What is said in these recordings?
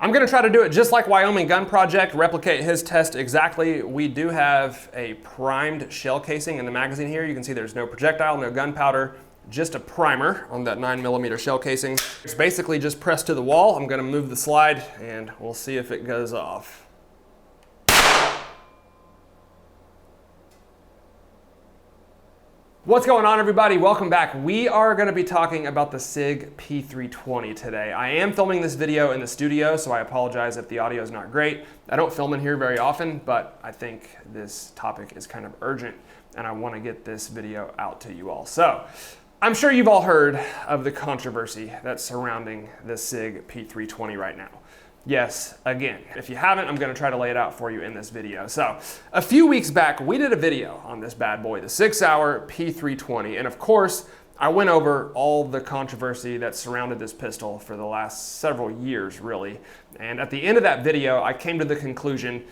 I'm gonna try to do it just like Wyoming Gun Project, replicate his test exactly. We do have a primed shell casing in the magazine here. You can see there's no projectile, no gunpowder, just a primer on that 9mm shell casing. It's basically just pressed to the wall. I'm gonna move the slide and we'll see if it goes off. What's going on, everybody? Welcome back. We are going to be talking about the Sig P320 today. I am filming this video in the studio, so I apologize if the audio is not great. I don't film in here very often, but I think this topic is kind of urgent and I want to get this video out to you all. So, I'm sure you've all heard of the controversy that's surrounding the Sig P320 right now. Yes, again, if you haven't, I'm going to try to lay it out for you in this video. So, a few weeks back, we did a video on this bad boy, the Sig Sauer P320, and of course, I went over all the controversy that surrounded this pistol for the last several years, really. And at the end of that video, I came to the conclusion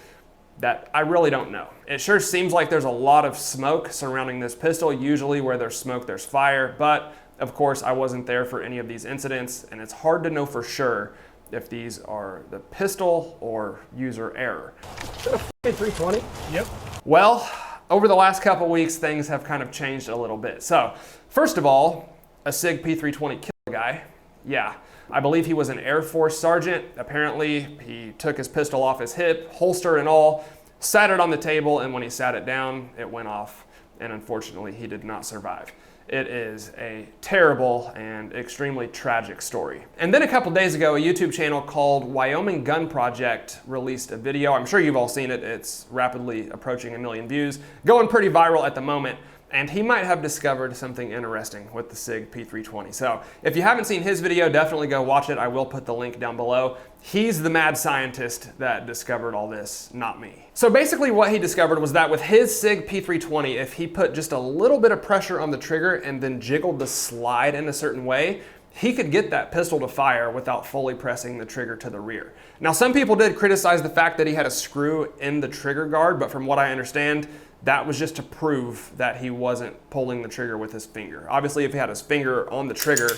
that I really don't know. It sure seems like there's a lot of smoke surrounding this pistol. Usually where there's smoke, there's fire, but of course, I wasn't there for any of these incidents, and it's hard to know for sure if these are the pistol or user error. Is that a 320? Yep. Well, over the last couple weeks, things have kind of changed a little bit. So, first of all, a Sig P320 killed a guy. Yeah, I believe he was an Air Force sergeant. Apparently, he took his pistol off his hip, holster and all, sat it on the table, and when he sat it down, it went off, and unfortunately, he did not survive. It is a terrible and extremely tragic story. And then a couple days ago, a YouTube channel called Wyoming Gun Project released a video. I'm sure you've all seen it. It's rapidly approaching 1 million views, going pretty viral at the moment. And he might have discovered something interesting with the Sig P320. So if you haven't seen his video, definitely go watch it. I will put the link down below. He's the mad scientist that discovered all this, not me. So basically what he discovered was that with his Sig P320, if he put just a little bit of pressure on the trigger and then jiggled the slide in a certain way, he could get that pistol to fire without fully pressing the trigger to the rear. Now, some people did criticize the fact that he had a screw in the trigger guard, but from what I understand, that was just to prove that he wasn't pulling the trigger with his finger. Obviously, if he had his finger on the trigger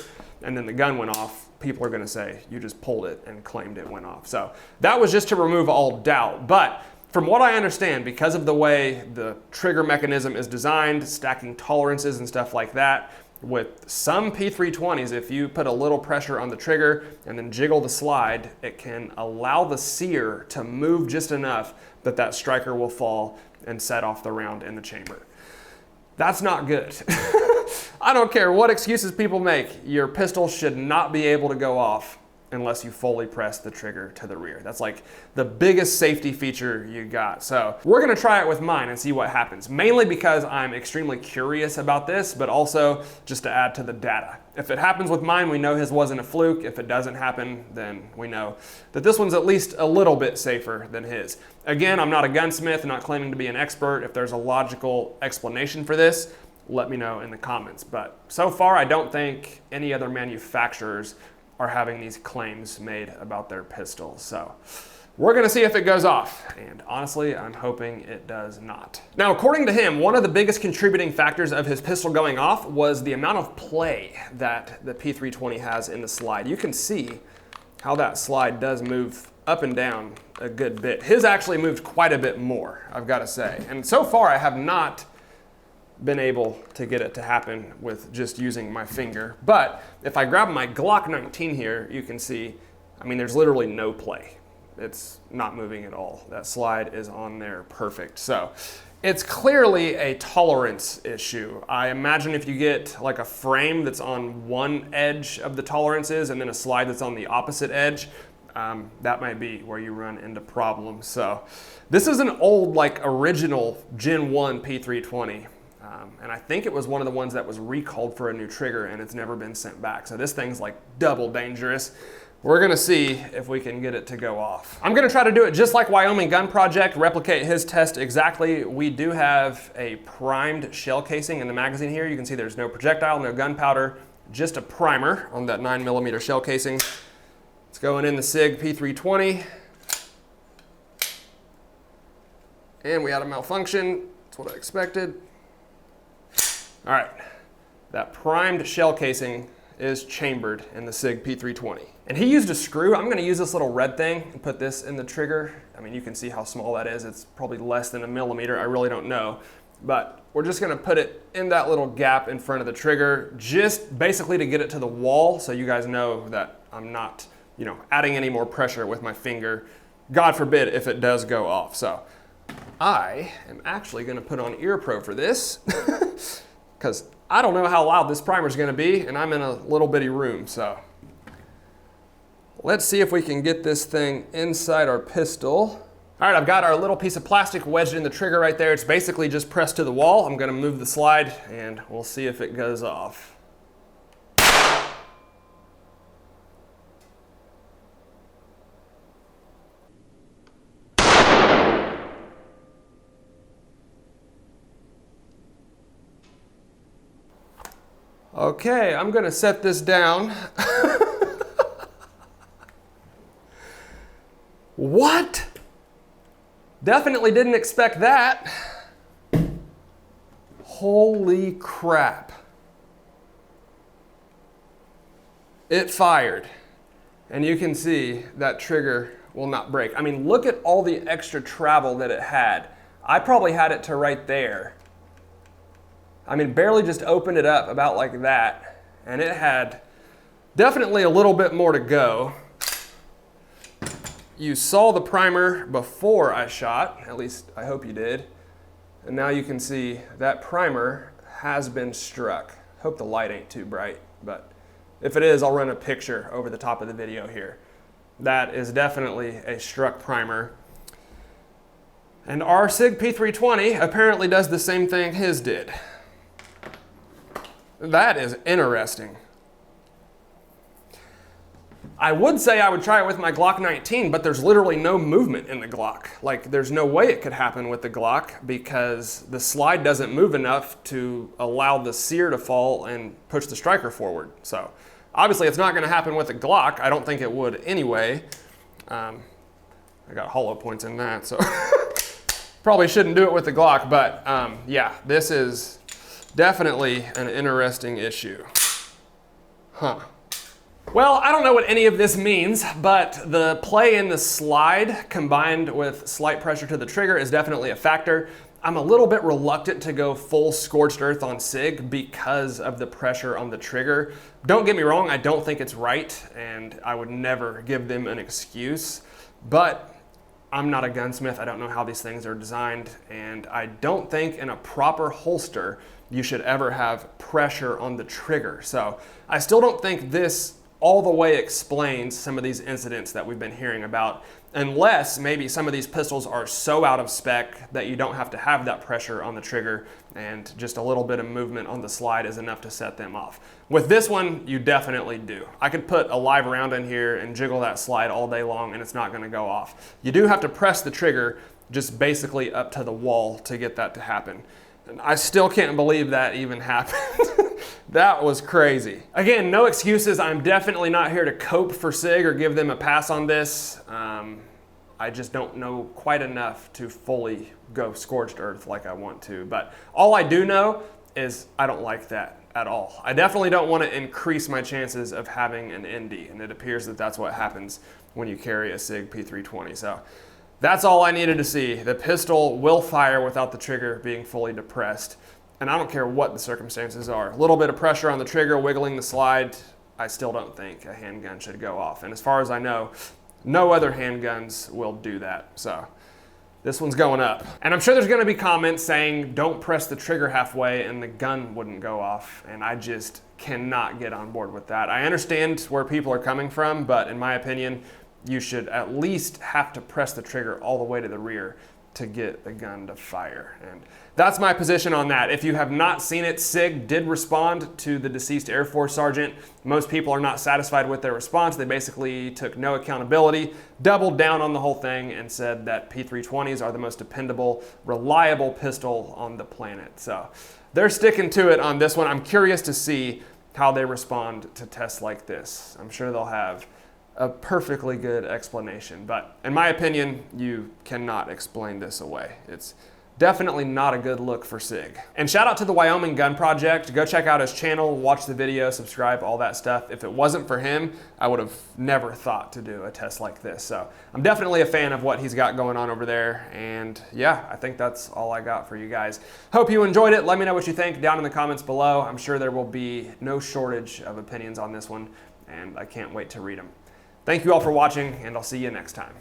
and then the gun went off, people are gonna say, you just pulled it and claimed it went off. So that was just to remove all doubt. But from what I understand, because of the way the trigger mechanism is designed, stacking tolerances and stuff like that, with some P320s, if you put a little pressure on the trigger and then jiggle the slide, it can allow the sear to move just enough that that striker will fall and set off the round in the chamber. That's not good. I don't care what excuses people make, your pistol should not be able to go off unless you fully press the trigger to the rear. That's like the biggest safety feature you got. So we're gonna try it with mine and see what happens, mainly because I'm extremely curious about this, but also just to add to the data. If it happens with mine, we know his wasn't a fluke. If it doesn't happen, then we know that this one's at least a little bit safer than his. Again, I'm not a gunsmith, not claiming to be an expert. If there's a logical explanation for this, let me know in the comments. But so far, I don't think any other manufacturers are having these claims made about their pistols. So we're gonna see if it goes off. And honestly, I'm hoping it does not. Now, according to him, one of the biggest contributing factors of his pistol going off was the amount of play that the P320 has in the slide. You can see how that slide does move up and down a good bit. His actually moved quite a bit more, I've gotta say. And so far, I have not been able to get it to happen with just using my finger. But if I grab my Glock 19 here, you can see, I mean, there's literally no play. It's not moving at all. That slide is on there perfect. So it's clearly a tolerance issue. I imagine if you get like a frame that's on one edge of the tolerances and then a slide that's on the opposite edge, that might be where you run into problems. So this is an old, like original Gen 1 P320. And I think it was one of the ones that was recalled for a new trigger and it's never been sent back. So this thing's like double dangerous. We're gonna see if we can get it to go off. I'm gonna try to do it just like Wyoming Gun Project, replicate his test exactly. We do have a primed shell casing in the magazine here. You can see there's no projectile, no gunpowder, just a primer on that 9mm shell casing. It's going in the Sig P320. And we had a malfunction. That's what I expected. All right, that primed shell casing is chambered in the Sig P320. And he used a screw. I'm gonna use this little red thing and put this in the trigger. I mean, you can see how small that is. It's probably less than a millimeter. I really don't know. But we're just gonna put it in that little gap in front of the trigger, just basically to get it to the wall so you guys know that I'm not, adding any more pressure with my finger. God forbid if it does go off. So I am actually gonna put on ear pro for this because I don't know how loud this primer is gonna be, and I'm in a little bitty room, so. Let's see if we can get this thing inside our pistol. All right, I've got our little piece of plastic wedged in the trigger right there. It's basically just pressed to the wall. I'm gonna move the slide and we'll see if it goes off. Okay, I'm gonna set this down. What? Definitely didn't expect that. Holy crap. It fired. And you can see that trigger will not break. I mean, look at all the extra travel that it had. I probably had it to right there. I mean, barely just opened it up about like that. And it had definitely a little bit more to go. You saw the primer before I shot, at least I hope you did. And now you can see that primer has been struck. Hope the light ain't too bright, but if it is, I'll run a picture over the top of the video here. That is definitely a struck primer. And our Sig P320 apparently does the same thing his did. That is interesting. I would say I would try it with my Glock 19, but there's literally no movement in the Glock. Like, there's no way it could happen with the Glock because the slide doesn't move enough to allow the sear to fall and push the striker forward. So, obviously it's not gonna happen with the Glock. I don't think it would anyway. I got hollow points in that, so probably shouldn't do it with the Glock, but yeah, this is definitely an interesting issue. Huh. Well, I don't know what any of this means, but the play in the slide combined with slight pressure to the trigger is definitely a factor. I'm a little bit reluctant to go full scorched earth on Sig because of the pressure on the trigger. Don't get me wrong, I don't think it's right, and I would never give them an excuse, but I'm not a gunsmith. I don't know how these things are designed, and I don't think in a proper holster you should ever have pressure on the trigger. So I still don't think this all the way explains some of these incidents that we've been hearing about, unless maybe some of these pistols are so out of spec that you don't have to have that pressure on the trigger and just a little bit of movement on the slide is enough to set them off. With this one, you definitely do. I could put a live round in here and jiggle that slide all day long and it's not gonna go off. You do have to press the trigger just basically up to the wall to get that to happen. And I still can't believe that even happened. That was crazy. Again, no excuses. I'm definitely not here to cope for Sig or give them a pass on this. I just don't know quite enough to fully go scorched earth like I want to. But all I do know is I don't like that at all. I definitely don't want to increase my chances of having an ND, and it appears that that's what happens when you carry a Sig P320. So that's all I needed to see. The pistol will fire without the trigger being fully depressed. And I don't care what the circumstances are. A little bit of pressure on the trigger, wiggling the slide, I still don't think a handgun should go off. And as far as I know, no other handguns will do that. So this one's going up. And I'm sure there's gonna be comments saying, don't press the trigger halfway and the gun wouldn't go off. And I just cannot get on board with that. I understand where people are coming from, but in my opinion, you should at least have to press the trigger all the way to the rear to get the gun to fire. And that's my position on that. If you have not seen it, Sig did respond to the deceased Air Force sergeant. Most people are not satisfied with their response. They basically took no accountability, doubled down on the whole thing, and said that P320s are the most dependable, reliable pistol on the planet. So they're sticking to it on this one. I'm curious to see how they respond to tests like this. I'm sure they'll have a perfectly good explanation, but in my opinion, you cannot explain this away. It's Definitely not a good look for Sig. And shout out to the Wyoming Gun Project. Go check out his channel, watch the video, subscribe, all that stuff. If it wasn't for him, I would have never thought to do a test like this. So I'm definitely a fan of what he's got going on over there. And yeah, I think that's all I got for you guys. Hope you enjoyed it. Let me know what you think down in the comments below. I'm sure there will be no shortage of opinions on this one, and I can't wait to read them. Thank you all for watching, and I'll see you next time.